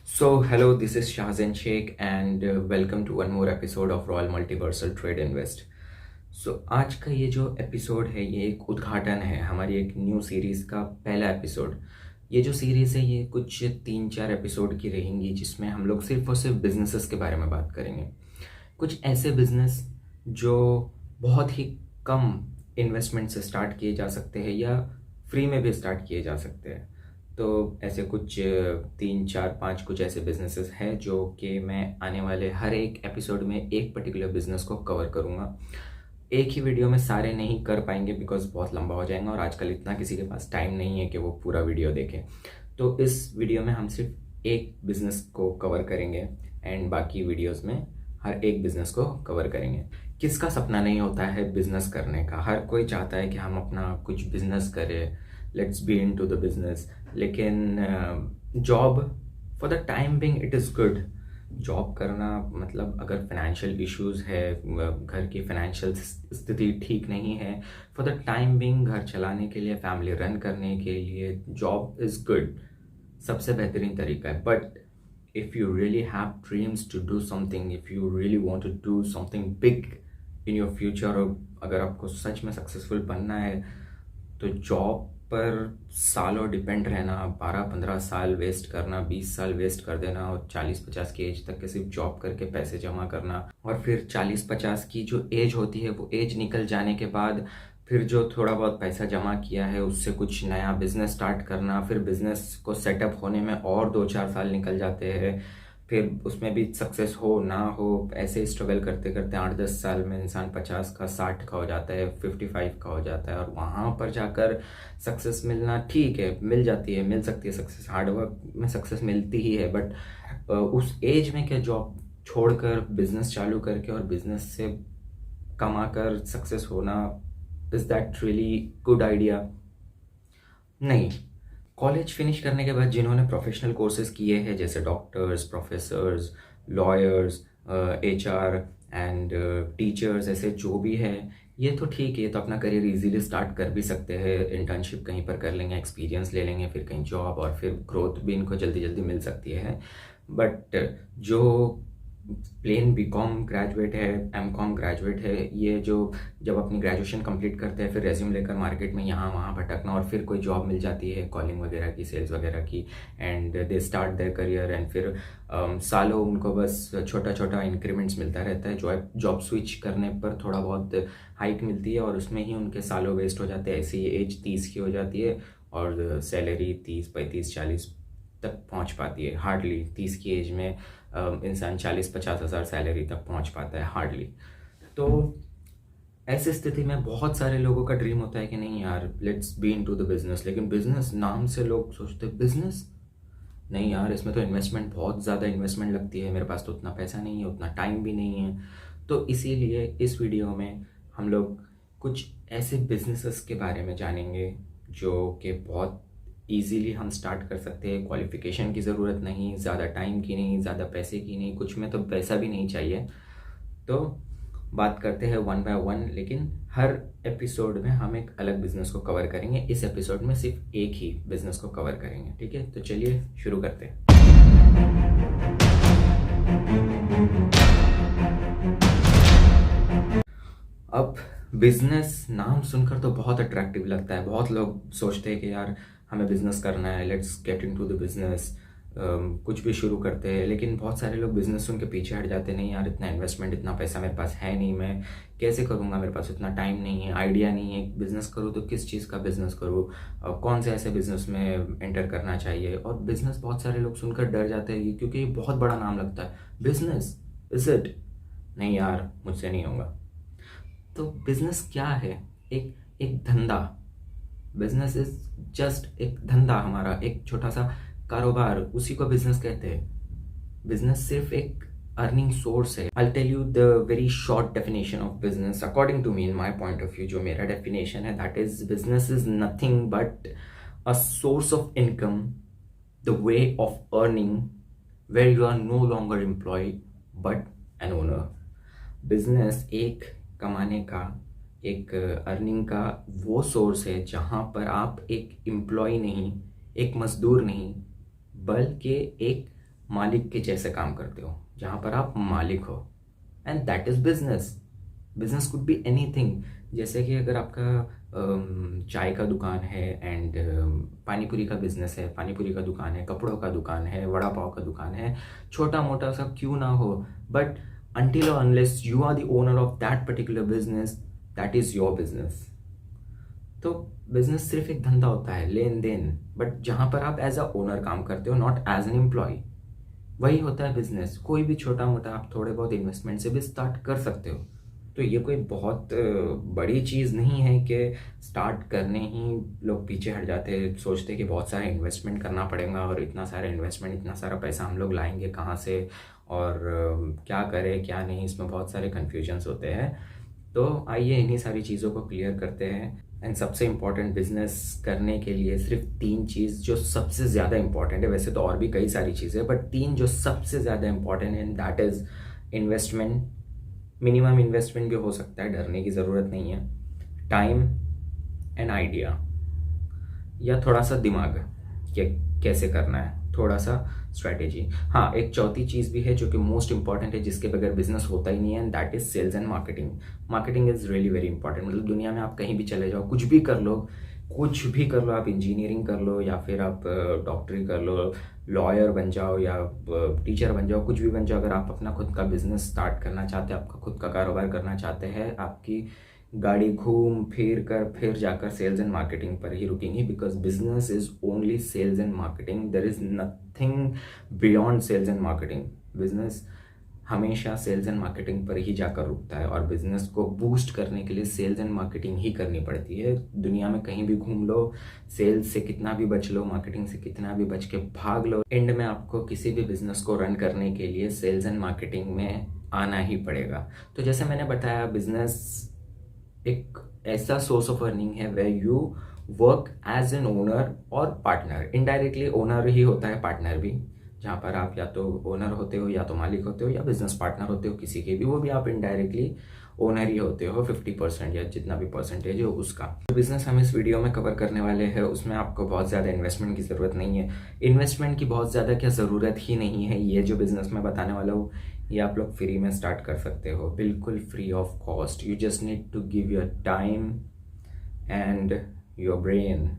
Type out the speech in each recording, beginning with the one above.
Hello, this is Shahzen Sheikh, and welcome to one more episode of Royal Multiversal Trade Invest. आज का ये जो episode है, ये एक उद्घाटन है हमारी एक न्यू सीरीज़ का पहला एपिसोड। ये जो सीरीज़ है, ये कुछ 3-4 एपिसोड की रहेंगी, जिसमें हम लोग सिर्फ और सिर्फ बिजनेसेस के बारे में बात करेंगे। कुछ ऐसे बिजनेस जो बहुत ही कम इन्वेस्टमेंट से स्टार्ट किए जा सकते हैं या फ्री में भी स्टार्ट किए जा सकते हैं। तो ऐसे कुछ 3-4-5 कुछ ऐसे बिजनेसेस हैं जो कि मैं आने वाले हर एक एपिसोड में एक पर्टिकुलर बिजनेस को कवर करूँगा। एक ही वीडियो में सारे नहीं कर पाएंगे बिकॉज बहुत लंबा हो जाएगा और आजकल इतना किसी के पास टाइम नहीं है कि वो पूरा वीडियो देखें। तो इस वीडियो में हम सिर्फ एक बिजनेस को कवर करेंगे एंड बाकी वीडियोस में हर एक बिजनेस को कवर करेंगे। किसका सपना नहीं होता है बिजनेस करने का? हर कोई चाहता है कि हम अपना कुछ बिजनेस करें, let's be in to the business. लेकिन job for the time being it is good. Job करना मतलब अगर फाइनेंशियल इश्यूज है, घर की फाइनेंशियल स्थिति ठीक नहीं है, फॉर द टाइम बिंग घर चलाने के लिए, फैमिली रन करने के लिए जॉब इज़ गुड, सबसे बेहतरीन तरीका है। But if you really have dreams to do something, if you really want to do something big in your future, और अगर आपको सच में सक्सेसफुल बनना है, तो जॉब पर सालों डिपेंड रहना, 12-15 साल वेस्ट करना, 20 साल वेस्ट कर देना और 40-50 की एज तक के सिर्फ जॉब करके पैसे जमा करना, और फिर 40-50 की जो एज होती है वो एज निकल जाने के बाद फिर जो थोड़ा बहुत पैसा जमा किया है उससे कुछ नया बिजनेस स्टार्ट करना, फिर बिजनेस को सेटअप होने में और 2-4 साल निकल जाते हैं, फिर उसमें भी सक्सेस हो ना हो, ऐसे स्ट्रगल करते करते 8-10 साल में इंसान 50 का, 60 का हो जाता है, 55 का हो जाता है, और वहाँ पर जाकर सक्सेस मिलना ठीक है, मिल जाती है, मिल सकती है सक्सेस, हार्डवर्क में सक्सेस मिलती ही है। बट उस एज में क्या जॉब छोड़कर बिजनेस चालू करके और बिजनेस से कमाकर सक्सेस होना, is that really good idea? नहीं। कॉलेज फिनिश करने के बाद जिन्होंने प्रोफेशनल कोर्सेज किए हैं, जैसे doctors, professors, lawyers, HR and teachers, ऐसे जो भी है, ये तो ठीक है, ये तो अपना करियर इजीली स्टार्ट कर भी सकते हैं। इंटर्नशिप कहीं पर कर लेंगे, एक्सपीरियंस ले लेंगे, फिर कहीं जॉब, और फिर ग्रोथ भी इनको जल्दी जल्दी मिल सकती है। बट जो प्लेन BCom ग्रेजुएट है, MCom ग्रेजुएट है, ये जो जब अपनी ग्रेजुएशन कंप्लीट करते हैं फिर रेज्यूम लेकर मार्केट में यहाँ वहाँ भटकना, और फिर कोई जॉब मिल जाती है कॉलिंग वगैरह की, सेल्स वगैरह की, and they start their career, and फिर सालों उनको बस छोटा छोटा इंक्रीमेंट्स मिलता रहता है। जॉब स्विच करने पर थोड़ा बहुत हाइक मिलती है और उसमें ही उनके सालों वेस्ट हो जाते हैं। ऐसी एज 30 की हो जाती है और सैलरी 30-35-40 तक पहुंच पाती है। हार्डली 30 की एज में इंसान 40-50 हज़ार सैलरी तक पहुंच पाता है, हार्डली। तो ऐसी स्थिति में बहुत सारे लोगों का ड्रीम होता है कि नहीं यार, let's be into the business. लेकिन बिजनेस नाम से लोग सोचते हैं बिजनेस नहीं यार, इसमें तो इन्वेस्टमेंट, बहुत ज़्यादा इन्वेस्टमेंट लगती है, मेरे पास तो उतना पैसा नहीं है, उतना टाइम भी नहीं है। तो इसीलिए इस वीडियो में हम लोग कुछ ऐसे बिजनेसेस के बारे में जानेंगे जो कि बहुत ईजीली हम स्टार्ट कर सकते हैं। क्वालिफिकेशन की ज़रूरत नहीं, ज़्यादा टाइम की नहीं, ज़्यादा पैसे की नहीं, कुछ में तो पैसा भी नहीं चाहिए। तो बात करते हैं वन बाय वन, लेकिन हर एपिसोड में हम एक अलग बिजनेस को कवर करेंगे। इस एपिसोड में सिर्फ एक ही बिजनेस को कवर करेंगे, ठीक है? तो चलिए शुरू करते हैं। अब बिजनेस नाम सुनकर तो बहुत अट्रैक्टिव लगता है, बहुत लोग सोचते हैं कि यार हमें बिजनेस करना है, let's get into the business, कुछ भी शुरू करते हैं। लेकिन बहुत सारे लोग बिजनेस सुन के पीछे हट जाते हैं। नहीं यार, इतना इन्वेस्टमेंट, इतना पैसा मेरे पास है नहीं, मैं कैसे करूँगा, मेरे पास इतना टाइम नहीं है, आइडिया नहीं है, बिजनेस करूँ तो किस चीज़ का बिजनेस करूँ, कौन से ऐसे बिजनेस में एंटर करना चाहिए। और बिजनेस बहुत सारे लोग सुनकर डर जाते हैं क्योंकि ये बहुत बड़ा नाम लगता है, बिजनेस, इज इट? नहीं यार, मुझसे नहीं होगा। तो बिजनेस क्या है? एक धंधा। बिजनेस इज जस्ट एक धंधा, हमारा एक छोटा सा कारोबार, उसी को बिजनेस कहते हैं। बिजनेस सिर्फ एक अर्निंग सोर्स है। I tell you the very short definition of business according to me, in my point of view. जो मेरा डेफिनेशन है, that is business is nothing but a source of income, the way of earning, where you are no longer employ but an owner. Business एक कमाने का, एक earning का वो source है जहाँ पर आप एक एम्प्लॉय नहीं, एक मजदूर नहीं, बल्कि एक मालिक के जैसे काम करते हो, जहाँ पर आप मालिक हो, and that is business. Business could be anything. जैसे कि अगर आपका चाय का दुकान है एंड पानीपुरी का बिजनेस है, पानीपुरी का दुकान है, कपड़ों का दुकान है, वड़ा पाव का दुकान है, छोटा मोटा सा क्यों ना हो, but until or unless you are the owner of that particular business, that is your business। तो बिजनेस सिर्फ एक धंधा होता है, लेन देन, बट जहाँ पर आप एज अ ओनर काम करते हो, नॉट एज एन एम्प्लॉय, वही होता है बिजनेस। कोई भी छोटा मोटा आप थोड़े बहुत इन्वेस्टमेंट से भी स्टार्ट कर सकते हो। तो ये कोई बहुत बड़ी चीज़ नहीं है कि स्टार्ट करने ही लोग पीछे हट जाते, सोचते कि बहुत सारा इन्वेस्टमेंट करना पड़ेगा और इतना सारा इन्वेस्टमेंट, इतना सारा पैसा हम लोग लाएंगे कहाँ से, और क्या करें क्या नहीं, इसमें बहुत सारे कन्फ्यूजन्स होते हैं। तो आइए इन्हीं सारी चीज़ों को क्लियर करते हैं। एंड सबसे इम्पॉर्टेंट, बिजनेस करने के लिए सिर्फ 3 चीज़ जो सबसे ज़्यादा इम्पॉर्टेंट है, वैसे तो और भी कई सारी चीज़ें, बट 3 जो सबसे ज़्यादा इम्पॉर्टेंट है, that is investment. Minimum investment भी हो सकता है, डरने की ज़रूरत नहीं है। टाइम एंड आइडिया, या थोड़ा सा दिमाग कि कैसे करना है, थोड़ा सा स्ट्रैटेजी। हाँ, एक चौथी चीज़ भी है जो कि मोस्ट इंपॉर्टेंट है, जिसके बगैर बिजनेस होता ही नहीं है, and that is sales and marketing. Marketing is really very important. मतलब दुनिया में आप कहीं भी चले जाओ, कुछ भी कर लो, कुछ भी कर लो, आप इंजीनियरिंग कर लो या फिर आप डॉक्टरी कर लो, लॉयर बन जाओ या टीचर बन जाओ, कुछ भी बन जाओ, अगर आप अपना खुद का बिजनेस स्टार्ट करना चाहते हैं, आपका खुद का कारोबार करना चाहते हैं, आपकी गाड़ी घूम फिर कर फिर जाकर सेल्स एंड मार्केटिंग पर ही रुकेंगी, because business is only sales and marketing. There is nothing beyond sales and marketing. Business हमेशा सेल्स एंड मार्केटिंग पर ही जाकर रुकता है, और बिजनेस को बूस्ट करने के लिए सेल्स एंड मार्केटिंग ही करनी पड़ती है। दुनिया में कहीं भी घूम लो, सेल्स से कितना भी बच लो, मार्केटिंग से कितना भी बच के भाग लो, एंड में आपको किसी भी बिजनेस को रन करने के लिए सेल्स एंड मार्केटिंग में आना ही पड़ेगा। तो जैसे मैंने बताया, बिजनेस एक ऐसा सोर्स ऑफ अर्निंग है where you work as an owner और पार्टनर। इनडायरेक्टली ओनर ही होता है, पार्टनर भी, जहाँ पर आप या तो ओनर होते हो, या तो मालिक होते हो, या बिजनेस पार्टनर होते हो किसी के भी, वो भी आप इनडायरेक्टली ओनर ही होते हो, 50% या जितना भी परसेंटेज हो उसका। जो बिजनेस हम इस वीडियो में कवर करने वाले हैं, उसमें आपको बहुत ज़्यादा इन्वेस्टमेंट की ज़रूरत नहीं है। इन्वेस्टमेंट की बहुत ज़्यादा क्या ज़रूरत ही नहीं है। ये जो बिजनेस मैं बताने वाला हूँ, ये आप लोग फ्री में स्टार्ट कर सकते हो, बिल्कुल free of cost. You just need to give your time and your brain.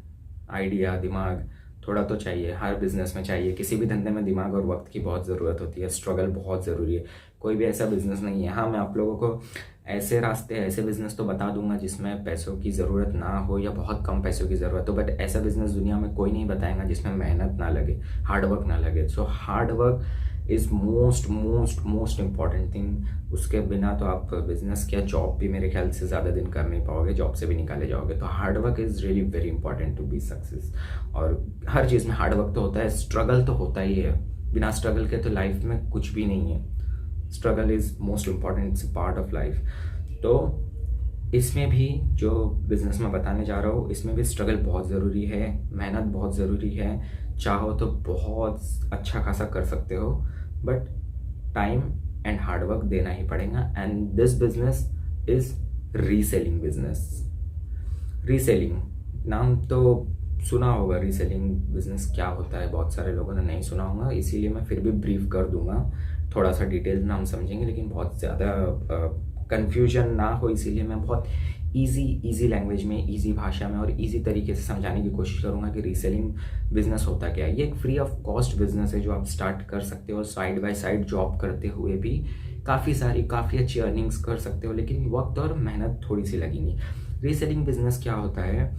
Idea, दिमाग थोड़ा तो चाहिए, हर बिजनेस में चाहिए। किसी भी धंधे में दिमाग और वक्त की बहुत ज़रूरत होती है, स्ट्रगल बहुत ज़रूरी है। कोई भी ऐसा बिजनेस नहीं है। हाँ, मैं आप लोगों को ऐसे रास्ते, ऐसे बिजनेस तो बता दूंगा जिसमें पैसों की ज़रूरत ना हो या बहुत कम पैसों की ज़रूरत हो, बट ऐसा बिजनेस दुनिया में कोई नहीं बताएगा जिसमें मेहनत ना लगे, हार्डवर्क ना लगे। So hard work is most most most important thing. उसके बिना तो आप बिजनेस क्या, जॉब भी मेरे ख्याल से ज़्यादा दिन कर नहीं पाओगे, जॉब से भी निकाले जाओगे। तो hard work is really very important to be success. और हर चीज़ में हार्डवर्क तो होता है, स्ट्रगल तो होता ही है। बिना स्ट्रगल के तो लाइफ में कुछ भी नहीं है। Struggle is most important, it's part of life. तो इसमें भी जो बिज़नेस में बताने जा रहा हूँ, इसमें भी स्ट्रगल बहुत ज़रूरी है, मेहनत बहुत ज़रूरी है। चाहो तो बहुत अच्छा खासा कर सकते हो, बट टाइम एंड हार्डवर्क देना ही पड़ेगा। And this business is reselling business. Reselling नाम तो सुना होगा, रीसेलिंग बिजनेस क्या होता है बहुत सारे लोगों ने नहीं सुना होगा, इसीलिए मैं फिर भी ब्रीफ कर दूंगा। थोड़ा सा डिटेल में हम समझेंगे, लेकिन बहुत ज़्यादा कन्फ्यूजन ना हो, इसीलिए मैं बहुत इजी लैंग्वेज में, इजी भाषा में और इजी तरीके से समझाने की कोशिश करूंगा कि रीसेलिंग बिजनेस होता क्या है। ये एक फ्री ऑफ कॉस्ट बिजनेस है जो आप स्टार्ट कर सकते हो, साइड बाय साइड जॉब करते हुए भी काफ़ी अच्छी अर्निंग्स कर सकते हो, लेकिन वक्त और मेहनत थोड़ी सी लगेगी। रीसेलिंग बिजनेस क्या होता है?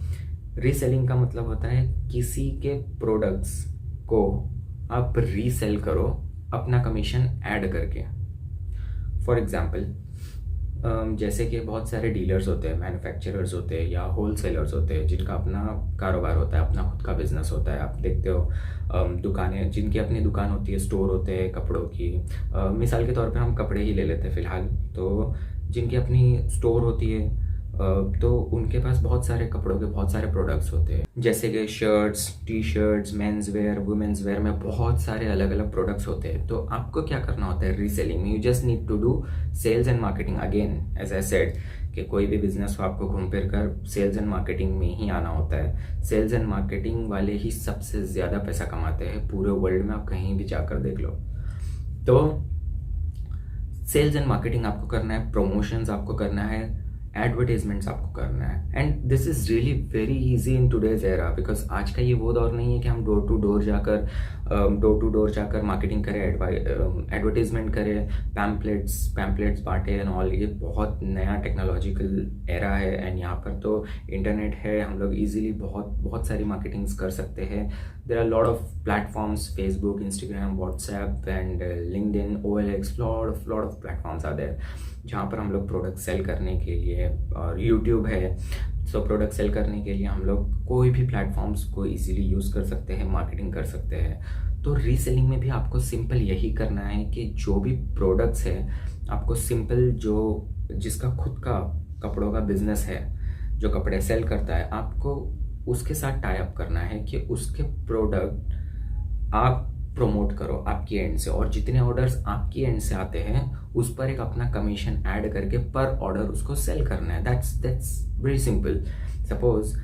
रीसेलिंग का मतलब होता है किसी के प्रोडक्ट्स को आप रीसेल करो अपना कमीशन ऐड करके। फॉर एग्जाम्पल, जैसे कि बहुत सारे डीलर्स होते हैं, मैन्युफैक्चरर्स होते हैं या होलसेलर्स होते हैं, जिनका अपना कारोबार होता है, अपना खुद का बिजनेस होता है। आप देखते हो दुकानें, जिनकी अपनी दुकान होती है, स्टोर होते हैं कपड़ों की। मिसाल के तौर पे हम कपड़े ही ले लेते हैं फ़िलहाल। तो जिनकी अपनी स्टोर होती है, तो उनके पास बहुत सारे कपड़ों के बहुत सारे प्रोडक्ट्स होते हैं, जैसे कि shirts, T shirts, men's wear, women's wear में बहुत सारे अलग अलग प्रोडक्ट्स होते हैं। तो आपको क्या करना होता है रीसेलिंग में? You just need to do sales and marketing. Again as I said कि कोई भी बिजनेस हो आपको घूम फिर कर सेल्स एंड मार्केटिंग में ही आना होता है। सेल्स एंड मार्केटिंग वाले ही सबसे ज़्यादा पैसा कमाते हैं पूरे वर्ल्ड में, आप कहीं भी जाकर देख लो। तो सेल्स एंड मार्केटिंग आपको करना है, प्रमोशंस आपको करना है, एडवर्टीजमेंट्स आपको करना है। And this is really very easy in today's era, because आज का ये वो दौर नहीं है कि हम डोर टू डोर जाकर मार्केटिंग करें, एडवर्टीजमेंट करें, पैम्पलेट्स बांटे एंड ऑल। ये बहुत नया टेक्नोलॉजिकल एरा है एंड यहाँ पर तो इंटरनेट है, हम लोग इजीली बहुत सारी मार्केटिंग्स कर सकते हैं। There are lot of platforms, Facebook, Instagram, WhatsApp and LinkedIn, OLX, lot of platforms are there जहाँ पर हम लोग प्रोडक्ट सेल करने के लिए, और यूट्यूब है, सो प्रोडक्ट सेल करने के लिए हम लोग कोई भी प्लेटफॉर्म्स को इजीली यूज़ कर सकते हैं, मार्केटिंग कर सकते हैं। तो रीसेलिंग में भी आपको सिंपल यही करना है कि जो भी प्रोडक्ट्स है आपको सिंपल, जो जिसका खुद का कपड़ों का बिजनेस है, जो कपड़े सेल करता है, आपको उसके साथ टाई अप करना है कि उसके प्रोडक्ट आप प्रमोट करो आपकी एंड से, और जितने ऑर्डर्स आपकी एंड से आते हैं उस पर एक अपना कमीशन ऐड करके पर ऑर्डर उसको सेल करना है। That's very simple. Suppose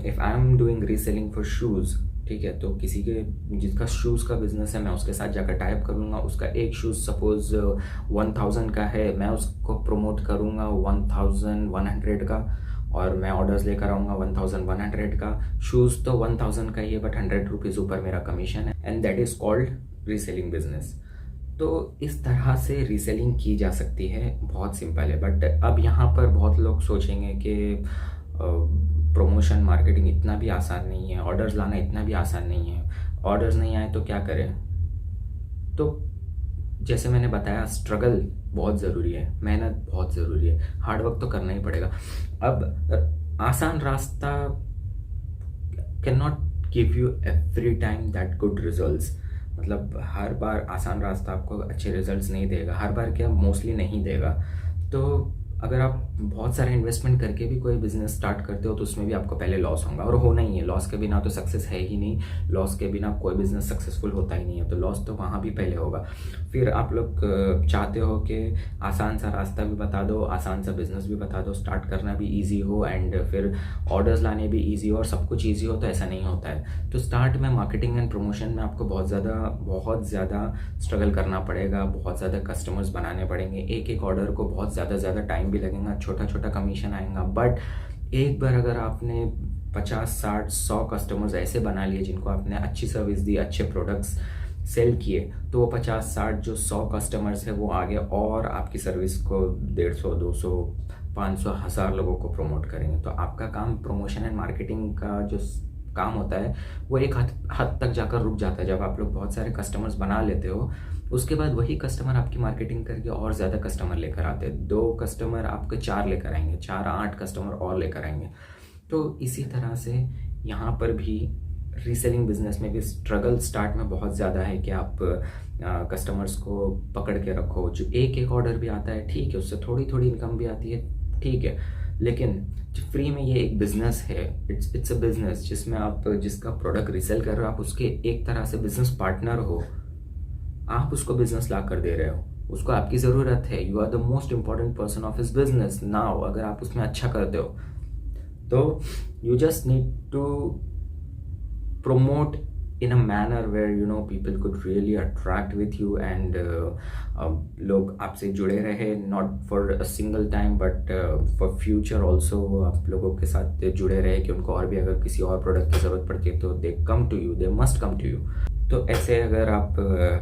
if I am doing reselling for shoes, ठीक है, तो किसी के जिसका शूज़ का बिजनेस है मैं उसके साथ जाकर टाइप करूँगा, उसका एक शूज़ सपोज 1000 का है, मैं उसको प्रमोट करूँगा 1100 का, और मैं ऑर्डर्स लेकर आऊँगा 1100 का। शूज़ तो 1000 का ही है बट 100 रुपीज़ ऊपर मेरा कमीशन है, and that is called reselling business. तो इस तरह से रीसेलिंग की जा सकती है, बहुत सिंपल है। बट अब यहाँ पर बहुत लोग सोचेंगे कि प्रमोशन मार्केटिंग इतना भी आसान नहीं है, ऑर्डर्स लाना इतना भी आसान नहीं है, ऑर्डर्स नहीं आए तो क्या करें। तो जैसे मैंने बताया, स्ट्रगल बहुत ज़रूरी है, मेहनत बहुत ज़रूरी है, हार्डवर्क तो करना ही पड़ेगा। अब आसान रास्ता can not give you every time that good results, मतलब हर बार आसान रास्ता आपको अच्छे रिजल्ट्स नहीं देगा, हर बार क्या, मोस्टली नहीं देगा। तो अगर आप बहुत सारा इन्वेस्टमेंट करके भी कोई बिजनेस स्टार्ट करते हो तो उसमें भी आपको पहले लॉस होगा, और होना ही है। लॉस के बिना तो सक्सेस है ही नहीं, लॉस के बिना कोई बिजनेस सक्सेसफुल होता ही नहीं है, तो लॉस तो वहाँ भी पहले होगा। फिर आप लोग चाहते हो कि आसान सा रास्ता भी बता दो, आसान सा बिजनेस भी बता दो, स्टार्ट करना भी ईजी हो एंड फिर ऑर्डर्स लाने भी ईजी हो और सब कुछ ईजी हो, तो ऐसा नहीं होता है। तो स्टार्ट में मार्केटिंग एंड प्रमोशन में आपको बहुत ज़्यादा स्ट्रगल करना पड़ेगा, बहुत ज़्यादा कस्टमर्स बनाने पड़ेंगे, एक एक ऑर्डर को बहुत ज़्यादा टाइम भी लगेगा, छोटा छोटा कमीशन आएगा। बट एक बार अगर आपने 50, 60, 100 कस्टमर्स ऐसे बना लिए जिनको आपने अच्छी सर्विस दी, अच्छे प्रोडक्ट्स सेल किए, तो वो 50, 60 जो 100 कस्टमर्स है वो आगे और आपकी सर्विस को 150, 200, 500, 1000 लोगों को प्रमोट करेंगे। तो आपका काम, प्रमोशन एंड मार्केटिंग का जो काम होता है वो एक हद तक जाकर रुक जाता है। जब आप लोग बहुत सारे कस्टमर्स बना लेते हो, उसके बाद वही कस्टमर आपकी मार्केटिंग करके और ज़्यादा कस्टमर लेकर आते हैं। 2 कस्टमर आपके 4 लेकर आएंगे, 4, 8 कस्टमर और लेकर आएंगे। तो इसी तरह से यहाँ पर भी रीसेलिंग बिजनेस में भी स्ट्रगल स्टार्ट में बहुत ज़्यादा है कि आप कस्टमर्स को पकड़ के रखो। जो एक एक ऑर्डर भी आता है ठीक है, उससे थोड़ी थोड़ी इनकम भी आती है ठीक है, लेकिन फ्री में ये एक बिजनेस है, इट्स अ बिजनेस जिसमें आप जिसका प्रोडक्ट रीसेल कर रहे हो, आप उसके एक तरह से बिजनेस पार्टनर हो, आप उसको बिजनेस ला कर दे रहे हो, उसको आपकी ज़रूरत है, you are the most important person of his business now. अगर आप उसमें अच्छा करते हो तो you just need to promote in a manner where you know people could really attract with you and लोग आपसे जुड़े रहे, not for a single time but for future also आप लोगों के साथ जुड़े रहे कि उनको और भी अगर किसी और प्रोडक्ट की ज़रूरत पड़ती है तो they come to you, they must come to you। तो ऐसे अगर आप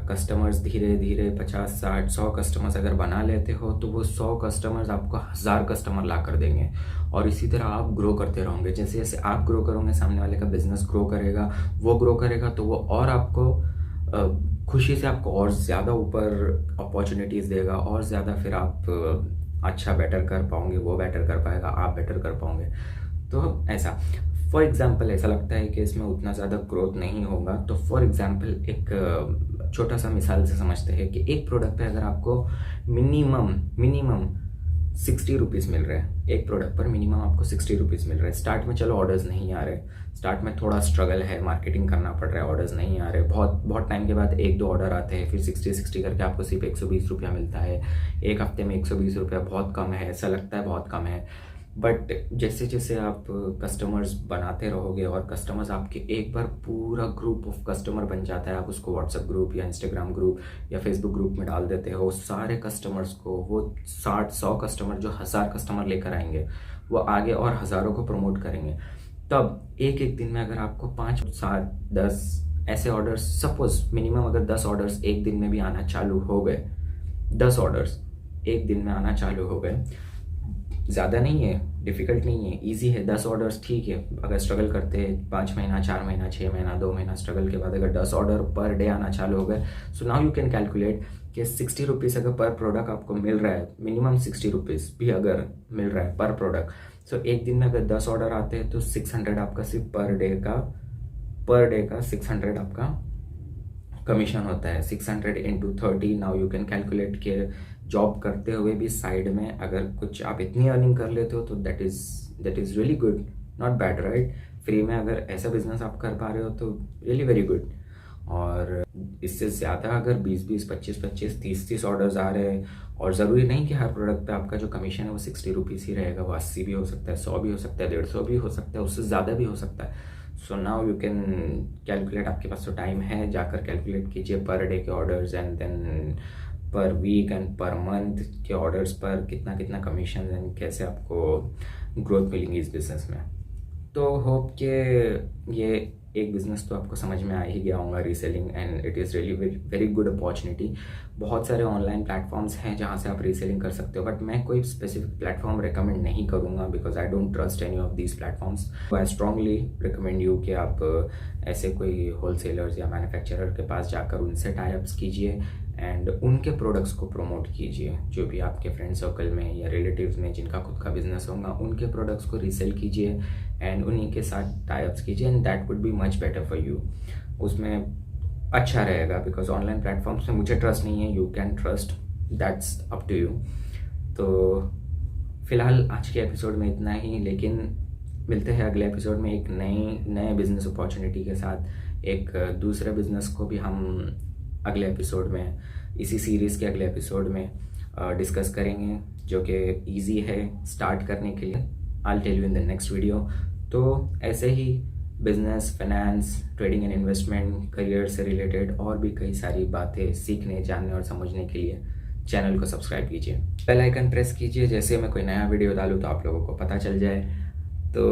कस्टमर्स धीरे धीरे 50, 60, 100 कस्टमर्स अगर बना लेते हो तो वो 100 कस्टमर्स आपको 1000 कस्टमर ला कर देंगे, और इसी तरह आप ग्रो करते रहोगे। जैसे जैसे आप ग्रो करोगे, सामने वाले का बिजनेस ग्रो करेगा, वो ग्रो करेगा तो वो और आपको खुशी से आपको और ज़्यादा ऊपर अपॉर्चुनिटीज़ देगा, और ज़्यादा फिर आप अच्छा बेटर कर पाओगे, वो बेटर कर पाएगा, आप बेटर कर पाओगे। तो ऐसा फॉर एग्जाम्पल ऐसा लगता है कि इसमें उतना ज़्यादा ग्रोथ नहीं होगा, तो फॉर एग्जाम्पल एक छोटा सा मिसाल से समझते हैं कि एक प्रोडक्ट पे अगर आपको मिनिमम ₹60 मिल रहा है एक प्रोडक्ट पर, मिनिमम आपको ₹60 मिल रहा है। स्टार्ट में चलो ऑर्डर्स नहीं आ रहे, स्टार्ट में थोड़ा स्ट्रगल है, मार्केटिंग करना पड़ रहा है, ऑर्डर्स नहीं आ रहे, बहुत बहुत टाइम के बाद 1-2 ऑर्डर आते हैं, फिर 60 करके आपको सिर्फ ₹120 मिलता है। एक हफ्ते में ₹120 बहुत कम है, ऐसा लगता है बहुत कम है, बट जैसे जैसे आप कस्टमर्स बनाते रहोगे और कस्टमर्स आपके एक बार पूरा ग्रुप ऑफ कस्टमर बन जाता है, आप उसको व्हाट्सएप ग्रुप या इंस्टाग्राम ग्रुप या फेसबुक ग्रुप में डाल देते हो, सारे कस्टमर्स को, वो 60-100 कस्टमर जो 1000 कस्टमर लेकर आएंगे, वो आगे और हज़ारों को प्रमोट करेंगे। तब एक एक दिन में अगर आपको 5, 7, 10 ऐसे ऑर्डर्स, सपोज मिनिमम अगर 10 ऑर्डर्स एक दिन में भी आना चालू हो गए, 10 ऑर्डर्स एक दिन में आना चालू हो गए, ज़्यादा नहीं है, डिफ़िकल्ट नहीं है, इजी है। 10 ऑर्डर्स ठीक है, अगर स्ट्रगल करते हैं 5 महीना, 4 महीना, 6 महीना, 2 महीना स्ट्रगल के बाद अगर 10 ऑर्डर पर डे आना चालू हो गए, so now you can calculate कि ₹60 अगर पर प्रोडक्ट आपको मिल रहा है, मिनिमम ₹60 भी अगर मिल रहा है पर प्रोडक्ट, सो एक दिन में अगर 10 ऑर्डर आते हैं तो 600 आपका सिर्फ पर डे का 600 आपका कमीशन होता है। 600 into 30, now you can calculate के जॉब करते हुए भी साइड में अगर कुछ आप इतनी अर्निंग कर लेते हो तो that is really good, not bad, right. Free में अगर ऐसा बिजनेस आप कर पा रहे हो तो रियली वेरी गुड। और इससे ज़्यादा अगर 20-20, 25-25, 30-30 ऑर्डर्स आ रहे हैं, और ज़रूरी नहीं कि हर प्रोडक्ट पे आपका जो कमीशन है वो ₹60 ही रहेगा, वो 80 भी हो सकता है, 100 भी हो सकता है, 150 भी हो सकता है, उससे ज़्यादा भी हो सकता है। So now you can calculate, आपके पास तो टाइम है, जाकर कैलकुलेट कीजिए पर डे के orders and then per week and per month के ऑर्डर्स पर कितना कितना कमीशन एंड कैसे आपको ग्रोथ मिलेंगी इस बिज़नेस में। तो होप कि ये एक बिज़नेस तो आपको समझ में आ ही गया होगा, reselling, and it is really very good opportunity. बहुत सारे ऑनलाइन प्लेटफॉर्म्स हैं जहाँ से आप रीसेलिंग कर सकते हो, बट मैं कोई स्पेसिफिक प्लेटफॉर्म रिकमेंड नहीं करूँगा because I don't trust any of these platforms. I strongly recommend you कि आप ऐसे कोई होलसेलर्स या मैन्युफैक्चरर के पास जाकर उनसे टाई अप्स कीजिए एंड उनके प्रोडक्ट्स को प्रमोट कीजिए। जो भी आपके फ्रेंड सर्कल में या रिलेटिव्स में जिनका खुद का बिजनेस होगा, उनके प्रोडक्ट्स को रीसेल कीजिए एंड उन्हीं के साथ टाई अप्स कीजिए, and that would be much better for you. उसमें अच्छा रहेगा बिकॉज ऑनलाइन प्लेटफॉर्म्स में मुझे ट्रस्ट नहीं है, you can trust, that's up to you. तो फिलहाल आज के एपिसोड में इतना ही, लेकिन मिलते हैं अगले एपिसोड में एक नए बिजनेस अपॉर्चुनिटी के साथ। एक दूसरे बिजनेस को भी हम अगले एपिसोड में, इसी सीरीज़ के अगले एपिसोड में डिस्कस करेंगे, जो कि ईजी है स्टार्ट करने के लिए। I tell you in the next video. तो ऐसे ही business, finance, trading and investment, career से रिलेटेड और भी कई सारी बातें सीखने, जानने और समझने के लिए चैनल को सब्सक्राइब कीजिए, बेल आइकन प्रेस कीजिए, जैसे मैं कोई नया वीडियो डालूँ तो आप लोगों को पता चल जाए। तो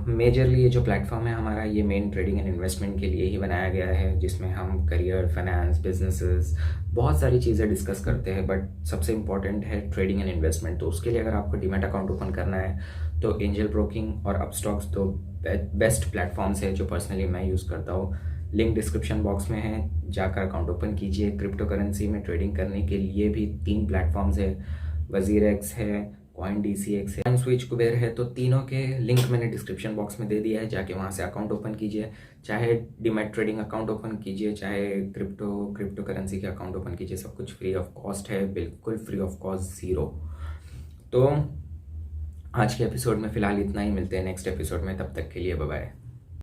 मेजरली ये जो प्लेटफॉर्म है हमारा, ये मेन ट्रेडिंग एंड इन्वेस्टमेंट के लिए ही बनाया गया है, जिसमें हम करियर, फाइनेंस, बिजनेसेस, बहुत सारी चीज़ें डिस्कस करते हैं, बट सबसे इम्पॉर्टेंट है ट्रेडिंग एंड इन्वेस्टमेंट। तो उसके लिए अगर आपको डीमैट अकाउंट ओपन करना है तो एंजल ब्रोकिंग और अपस्टॉक्स तो बेस्ट प्लेटफॉर्म्स है जो पर्सनली मैं यूज़ करता हूँ। लिंक डिस्क्रिप्शन बॉक्स में है, जाकर अकाउंट ओपन कीजिए। क्रिप्टो करेंसी में ट्रेडिंग करने के लिए भी 3 प्लेटफॉर्म्स है, वजीरेक्स है, CoinDCX है, स्विच कुबेर है। तो तीनों के लिंक मैंने डिस्क्रिप्शन बॉक्स में दे दिया है, जाके वहाँ से अकाउंट ओपन कीजिए। चाहे डीमैट ट्रेडिंग अकाउंट ओपन कीजिए, चाहे क्रिप्टो करेंसी के अकाउंट ओपन कीजिए, सब कुछ फ्री ऑफ कॉस्ट है, बिल्कुल फ्री ऑफ कॉस्ट, 0। तो आज के एपिसोड में फ़िलहाल इतना ही, मिलते हैं नेक्स्ट एपिसोड में, तब तक के लिए बाय बाय।